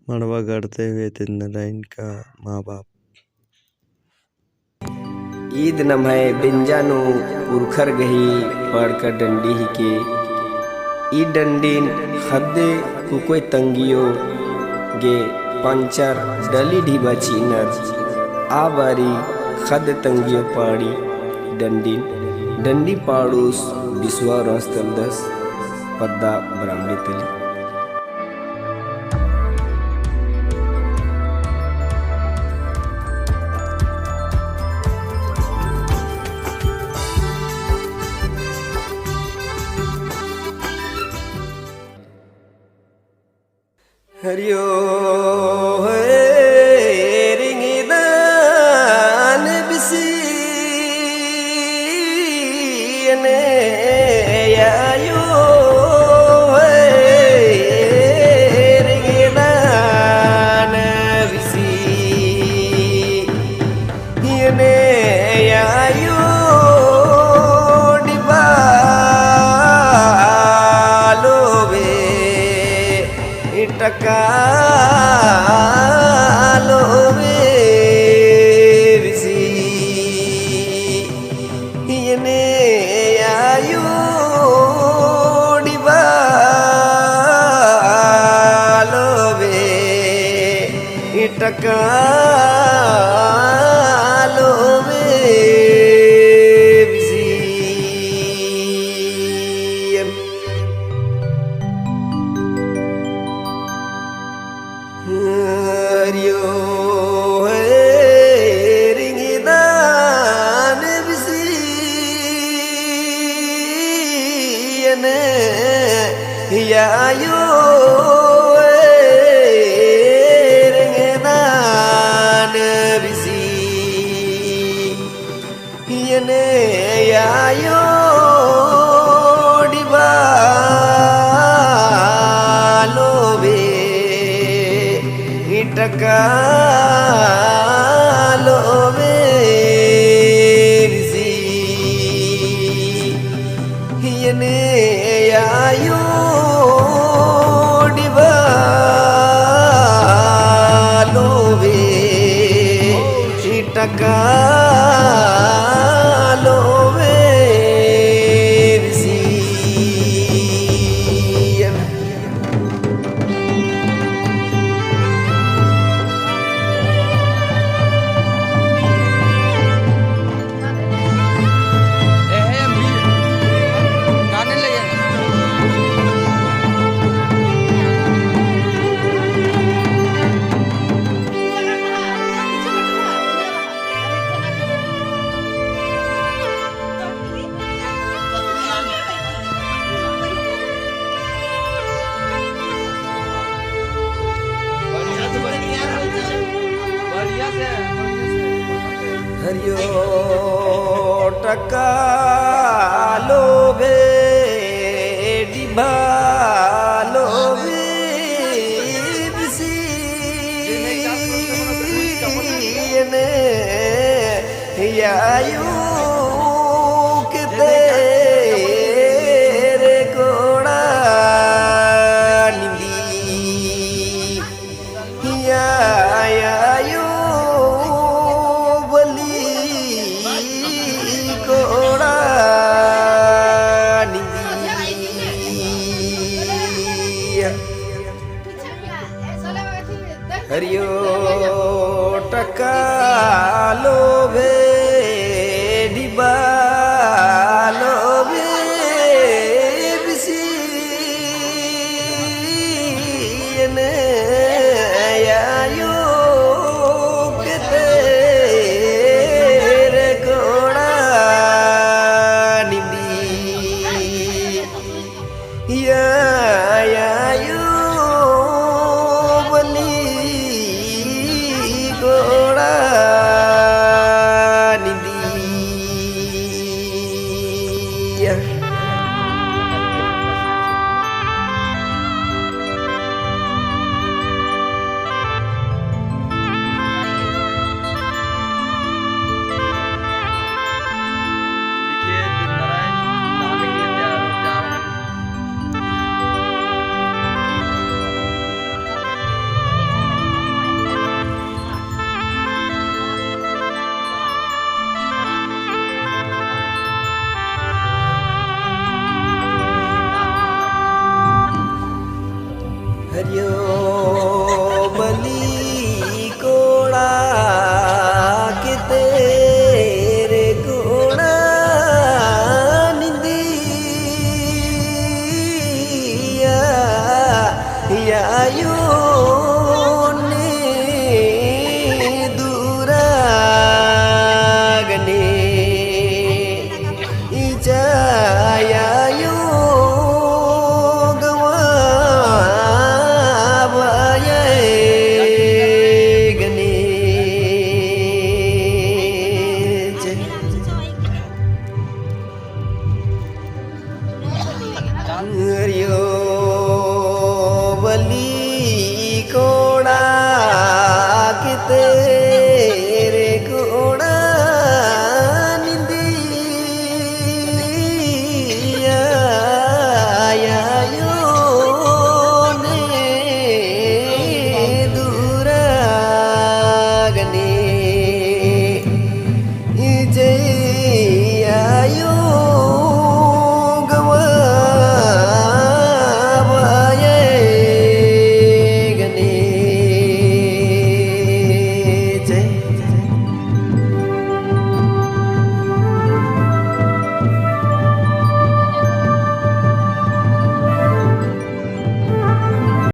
मड़वा गढ़ते हुए तिंदलाइन का माँ बाप। ईद नम्हे बिंजानु पुरखर गही पड़कर डंडी ही के ई डंडीन खद्दे कुकोय तंगियो गे पंचर डली ढीबा चीनर आ बारी खद तंगियो पाड़ी डंडीन डंडी पाड़ूस बिस्वा रस्तल दस पद्दा बरामडी तली हरियो रिंगिदान बिसीने यायो रिंगिदान बिसीने यायो डिबालो बे टकालो बेरसी यने आयो डिबालो बे टकालो बेरसी हरियो रिंगिदान बिसीने यायो रिंगिदान बिसीने यायो डिबालो बे टकालो बेरसी यने आयो डिबालो बे टकालो बेरसी हरियो टकालो बे डिबालो बेरसी यायो के तेरे घोड़ा निंदी यायो बली घोड़ा निंदी हरियो टकालो बे डिबालो बेरसीने यायो के तेरे घोड़ा निंदी यायो बली घोड़ा निंदी કર્યો બલી કોળા કે તેરે કોળા નિંદિયા યાયો